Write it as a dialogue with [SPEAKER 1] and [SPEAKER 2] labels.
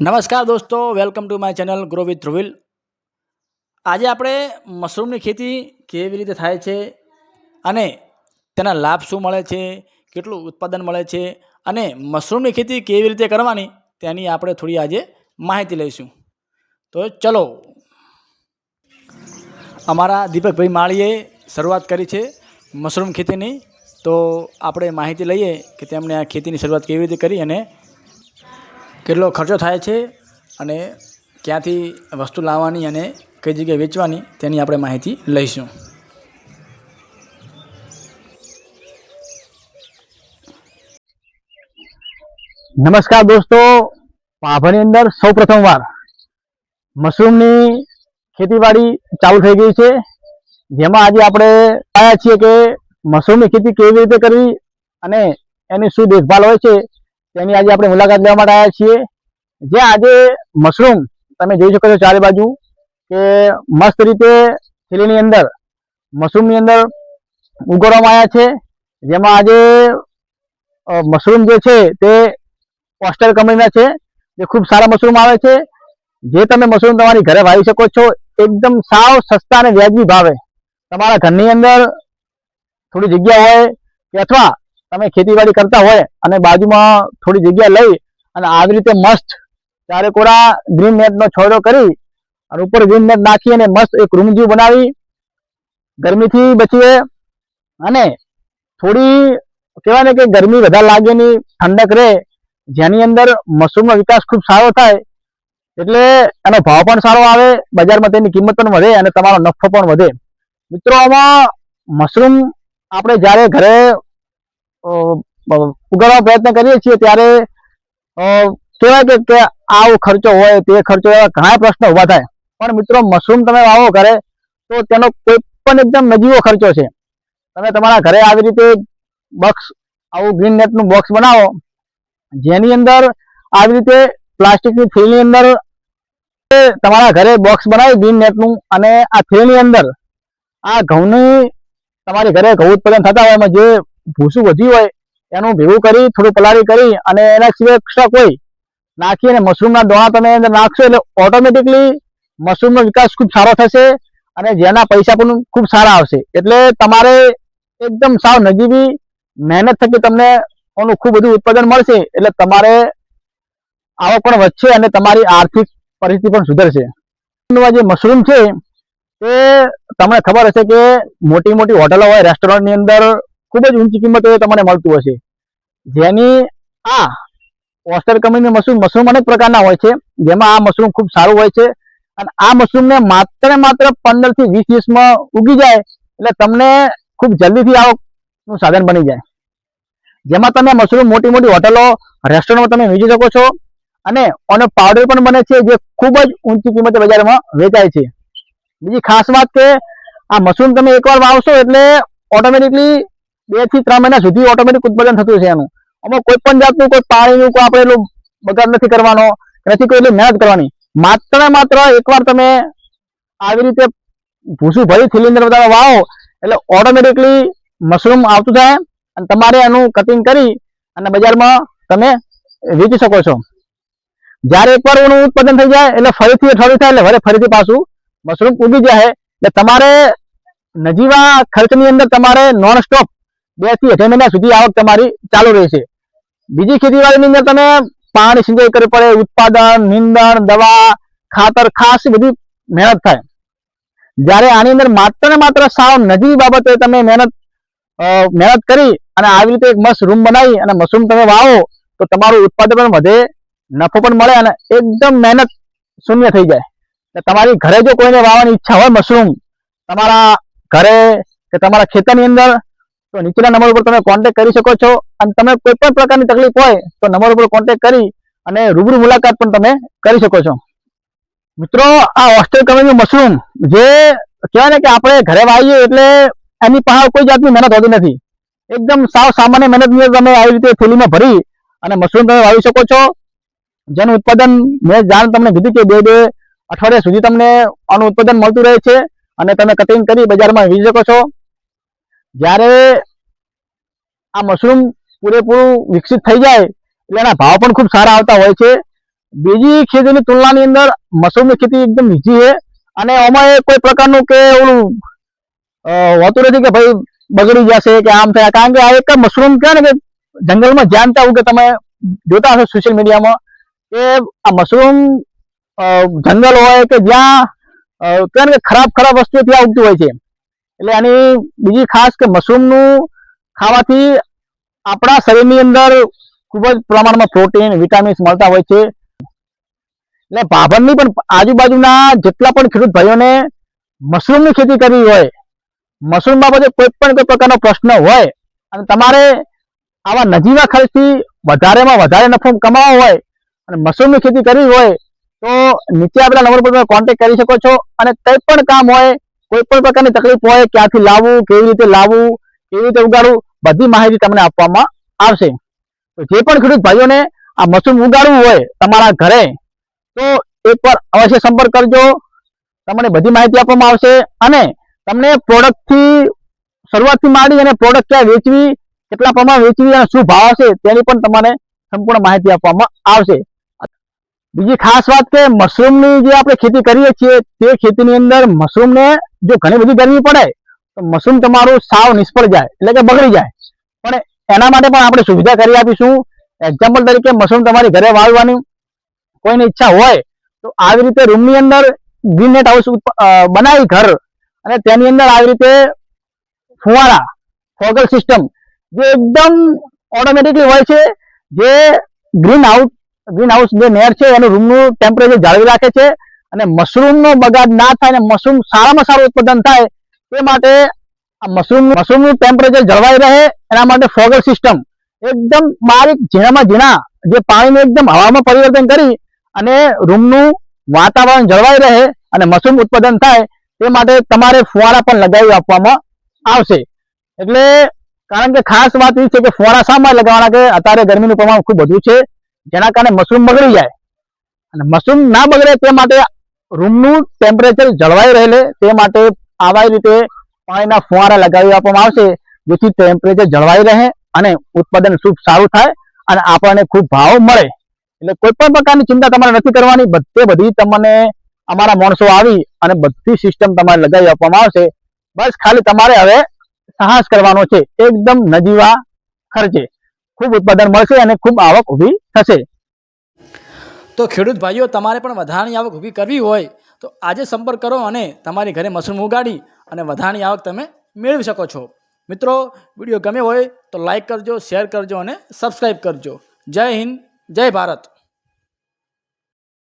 [SPEAKER 1] નમસ્કાર દોસ્તો, welcome to my channel grow with Dhruvil. આજે આપણે મશરૂમની ખેતી કેવી રીતે થાય છે અને તેના લાભ શું મળે છે, કેટલું ઉત્પાદન મળે છે અને મશરૂમની ખેતી કેવી રીતે કરવાની તેની આપણે થોડી આજે માહિતી લઈશું. તો ચલો, અમારા દીપકભાઈ માળીએ શરૂઆત કરી છે મશરૂમ ખેતીની, તો આપણે માહિતી લઈએ કે તેમણે આ ખેતીની શરૂઆત કેવી રીતે કરી અને કેટલો ખર્ચો થાય છે અને ક્યાંથી વસ્તુ લાવવાની અને કઈ જગ્યાએ વેચવાની તેની આપણે માહિતી લઈશું.
[SPEAKER 2] નમસ્કાર દોસ્તો, પાભાની અંદર સૌ પ્રથમવાર મશરૂમની ખેતીવાડી ચાલુ થઈ ગઈ છે, જેમાં આજે આપણે આવ્યા છીએ કે મશરૂમની ખેતી કેવી રીતે કરવી અને એની શું દેખભાળ હોય છે તેની આજે આપણે મુલાકાત લેવા માટે આવ્યા છીએ. જે આજે મશરૂમ તમે જોઈ શકો છો ચારે બાજુ કે મસ્ત રીતે થેલીની અંદર મશરૂમની અંદર ઉગાડવામાં આવ્યા છે. જેમાં આજે મશરૂમ જે છે તે ઓસ્ટર કંપનીના છે, જે ખૂબ સારા મશરૂમ આવે છે. જે તમે મશરૂમ તમારી ઘરે વાવી શકો છો એકદમ સાવ સસ્તા અને વ્યાજબી ભાવે. તમારા ઘરની અંદર થોડી જગ્યા હોય કે અથવા તમે ખેતીવાડી કરતા હોય અને બાજુમાં થોડી જગ્યા લઈ અને આવી રીતે મસ્ત ચારે કોરા ગ્રીન નેટનો છોડો કરી અને ઉપર ગ્રીન નેટ નાખી અને મસ્ત એક રૂમ જેવું બનાવી ગરમીથી બચીએ અને થોડી કહેવાય ને કે ગરમી વધારે લાગે નહીં, ઠંડક રહે, જેની અંદર મશરૂમનો વિકાસ ખૂબ સારો થાય એટલે એનો ભાવ પણ સારો આવે, બજારમાં તેની કિંમત પણ વધે અને તમારો નફો પણ વધે. મિત્રો, આમાં મશરૂમ આપણે જ્યારે ઘરે ઉગાડવા પ્રયત્ન કરીએ છીએ ત્યારે કહેવાય કે આવો ખર્ચો હોય તે ખર્ચો, એવા ઘણા પ્રશ્નો ઊભા થાય. પણ મિત્રો, મશરૂમ તમે વાવો ઘરે તો તેનો કોઈ પણ એકદમ નજીવો ખર્ચો છે. તમે તમારા ઘરે આવી રીતે બોક્સ, આવું ગ્રીન નેટનું બોક્સ બનાવો, જેની અંદર આવી રીતે પ્લાસ્ટિકની થેલીની અંદર તમારા ઘરે બોક્સ બનાવી ગ્રીન નેટનું, અને આ થેલીની અંદર આ ઘઉંની તમારી ઘરે ઘઉં ઉત્પાદન થતા હોય એમાં જે ભૂસું વધ્યું હોય એનું ભેગું કરી થોડું પલાળી કરી અને એના સિવાય એક્સ્ટ્રા કોઈ નાખી અને મશરૂમના દાણા તમે અંદર નાખશો એટલે ઓટોમેટિકલી મશરૂમનો વિકાસ ખૂબ સારો થશે અને જેના પૈસા પણ ખૂબ સારા આવશે. એટલે તમારે એકદમ સાવ નજીવી મહેનત થકી તમને આનું ખૂબ બધું ઉત્પાદન મળશે, એટલે તમારે આવક પણ વધશે અને તમારી આર્થિક પરિસ્થિતિ પણ સુધરશે. જે મશરૂમ છે તે તમને ખબર હશે કે મોટી મોટી હોટલો હોય, રેસ્ટોરન્ટની અંદર ખૂબ જ ઊંચી કિંમતે તમને મળતું હશે. જેની આ ઓસ્ટર કંપનીનું મશરૂમ અનેક પ્રકારના હોય છે, જેમાં આ મશરૂમ ખૂબ સારું હોય છે અને આ મશરૂમને માત્ર 15 થી 20 દિવસમાં ઉગી જાય એટલે તમને ખૂબ જલ્દીથી આવકનું સાધન બની જાય. જેમાં તમે મશરૂમ મોટી મોટી હોટલો, રેસ્ટોરન્ટમાં તમે વેચી શકો છો અને આનો પાવડર પણ બને છે, જે ખૂબ જ ઊંચી કિંમતે બજારમાં વેચાય છે. બીજી ખાસ વાત કે આ મશરૂમ તમે એકવાર વાવશો એટલે ઓટોમેટિકલી 2 થી 3 મહિના સુધી ઓટોમેટિક ઉત્પાદન થતું છે એનું. આમાં કોઈ પણ જાતનું કોઈ પાણીનું કોઈ આપણે એટલું બગાડ નથી કરવાનો, નથી કોઈ એટલી મહેનત કરવાની. માત્ર એકવાર તમે આવી રીતે ભૂસું ભરી થેલી અંદર તમે વાવો એટલે ઓટોમેટિકલી મશરૂમ આવતું થાય અને તમારે એનું કટિંગ કરી અને બજારમાં તમે વેચી શકો છો. જ્યારે એકવાર એનું ઉત્પાદન થઈ જાય એટલે ફરીથી અઠવાડિયું થાય એટલે ફરીથી પાછું મશરૂમ ઉગી જાય. એટલે તમારે નજીવા ખર્ચની અંદર તમારે નોન સ્ટોપ 2 થી 8 મહિના સુધી આવક તમારી ચાલુ રહેશે. બીજી ખેતીવાડીની અંદર તમે પાણી સિંચાઈ કરવી પડે, ઉત્પાદન, નિંદણ, દવા, ખાતર, ખાસ બધી મહેનત થાય. જ્યારે આની અંદર માત્ર સાવ નજીવી બાબતે તમે મહેનત કરી અને આવી રીતે એક મસ્ત રૂમ બનાવી અને મશરૂમ તમે વાવો તો તમારું ઉત્પાદન પણ વધે, નફો પણ મળે અને એકદમ મહેનત શૂન્ય થઈ જાય. તમારી ઘરે જો કોઈને વાવવાની ઈચ્છા હોય મશરૂમ તમારા ઘરે કે તમારા ખેતરની અંદર, તો નીચેના નંબર ઉપર તમે કોન્ટેક્ટ કરી શકો છો અને તમે કોઈ પણ પ્રકારની તકલીફ હોય તો નંબર ઉપર કોન્ટેક્ટ કરી અને રૂબરૂ મુલાકાત પણ તમે કરી શકો છો. મિત્રો, આ ઓસ્ટર કંપનીનું મશરૂમ જે કહેવાય ને કે આપણે ઘરે વાવીએ એટલે એની પાસે કોઈ જાતની મહેનત હોતી નથી. એકદમ સાવ સામાન્ય મહેનતની તમે આવી રીતે થેલીમાં ભરી અને મશરૂમ તમે વાવી શકો છો, જેનું ઉત્પાદન મેં જાણ તમને કીધું કે 2 અઠવાડિયા સુધી તમને આનું ઉત્પાદન મળતું રહે છે અને તમે કટિંગ કરી બજારમાં વેચી શકો છો. જ્યારે આ મશરૂમ પૂરેપૂરું વિકસિત થઈ જાય એટલે એના ભાવ પણ ખૂબ સારા આવતા હોય છે. બીજી ખેતીની તુલનાની અંદર મશરૂમની ખેતી એકદમ ઈઝી છે અને આમાં એ કોઈ પ્રકારનું કે ઓલું હોતું નથી કે ભાઈ બગડી જશે કે આમ થાય, કારણ કે આ એક મશરૂમ કહે ને કે જંગલમાં જાણતા હું કે તમે જોતા હશો સોશિયલ મીડિયામાં કે આ મશરૂમ જંગલ હોય કે જ્યાં કહે ને કે ખરાબ ખરાબ વસ્તુઓ ત્યાં ઉગતી હોય છે. એટલે આની બીજી ખાસ કે મશરૂમનું ખાવાથી આપણા શરીરની અંદર ખૂબ જ પ્રમાણમાં પ્રોટીન વિટામિન્સ મળતા હોય છે. એટલે ભાભરની પણ આજુબાજુના જેટલા પણ ખેડૂત ભાઈઓને મશરૂમની ખેતી કરવી હોય, મશરૂમ બાબતે કોઈ પણ કોઈ પ્રકારનો પ્રશ્ન હોય અને તમારે આવા નજીવા ખર્ચથી વધારેમાં વધારે નફો કમાવો હોય અને મશરૂમની ખેતી કરવી હોય તો નીચે આપેલા નંબર પર તમે કોન્ટેક્ટ કરી શકો છો. અને કંઈ પણ કામ હોય, કોઈ પણ પ્રકારની તકલીફ હોય, ક્યાંથી લાવવું, કેવી રીતે લાવવું, કેવી રીતે ઉગાડવું, બધી માહિતી તમને આપવામાં આવશે. તો જે પણ ખેડૂત ભાઈઓને આ મશરૂમ ઉગાડવું હોય તમારા ઘરે તો એકવાર અવશ્ય સંપર્ક કરજો. તમને બધી માહિતી આપવામાં આવશે અને તમને પ્રોડક્ટથી શરૂઆતથી માંડી અને પ્રોડક્ટ ક્યાં વેચવી, કેટલા પ્રમાણ વેચવી અને શું ભાવ હશે તેની પણ તમને સંપૂર્ણ માહિતી આપવામાં આવશે. બીજી ખાસ વાત કે મશરૂમની જે આપણે ખેતી કરીએ છીએ તે ખેતીની અંદર મશરૂમને જો ઘણી બધી ગરમી પડે તો મશરૂમ તમારું સાવ નિષ્ફળ જાય, એટલે કે બગડી જાય. પણ એના માટે પણ આપણે સુવિધા કરી આપીશું. એક્ઝામ્પલ તરીકે મશરૂમ તમારી ઘરે વાવવાની કોઈની ઈચ્છા હોય તો આવી રીતે રૂમની અંદર ગ્રીન નેટ હાઉસ બનાવી ઘર અને તેની અંદર આવી રીતે ફુવારા ફોગલ સિસ્ટમ જે એકદમ ઓટોમેટિકલી હોય છે, જે ગ્રીન હાઉસ જે નેર છે એનું રૂમનું ટેમ્પરેચર જાળવી રાખે છે અને મશરૂમનો બગાડ ના થાય અને મશરૂમ સારામાં સારું ઉત્પાદન થાય તે માટે આ મશરૂમનું ટેમ્પરેચર જળવાઈ રહે એના માટે ફોગલ સિસ્ટમ એકદમ બારીક ઝીણામાં ઝીણા જે પાણીને એકદમ હવામાં પરિવર્તન કરી અને રૂમનું વાતાવરણ જળવાઈ રહે અને મશરૂમ ઉત્પાદન થાય તે માટે તમારે ફુવારા પણ લગાવી આપવામાં આવશે. એટલે કારણ કે ખાસ વાત એ છે કે ફુવારા શા માટે લગાવવાના કે અત્યારે ગરમીનું પ્રમાણ ખૂબ વધુ છે જેના કારણે મશરૂમ બગડી જાય અને મશરૂમ ના બગડે તે માટે રૂમનું ટેમ્પરેચર જળવાઈ રહે તે માટે આવા રીતે પાણીના ફુવારા લગાવી આપવામાં આવશે જેથી ટેમ્પરેચર જળવાઈ રહે અને ઉત્પાદન ખૂબ સારું થાય અને આપણને ખૂબ ભાવ મળે. એટલે કોઈ પણ પ્રકારની ચિંતા તમારે નથી કરવાની, બધી તમને અમારા માણસો આવી અને બધી સિસ્ટમ તમારે લગાવી આપવામાં આવશે. બસ ખાલી તમારે હવે સાહસ કરવાનો છે, એકદમ નજીવા ખર્ચે ખૂબ ઉત્પાદન મળશે અને ખૂબ આવક ઊભી થશે.
[SPEAKER 1] તો ખેડૂત ભાઈઓ તમારે પણ વધારાની આવક ઊભી કરવી હોય તો આજે સંપર્ક કરો અને તમારી ઘરે મશરૂમ ઉગાડી અને વધારાની આવક તમે મેળવી શકો છો. મિત્રો, વિડીયો ગમ્યો હોય તો લાઈક કરજો, શેર કરજો અને સબસ્ક્રાઈબ કરજો. જય હિન્દ, જય ભારત.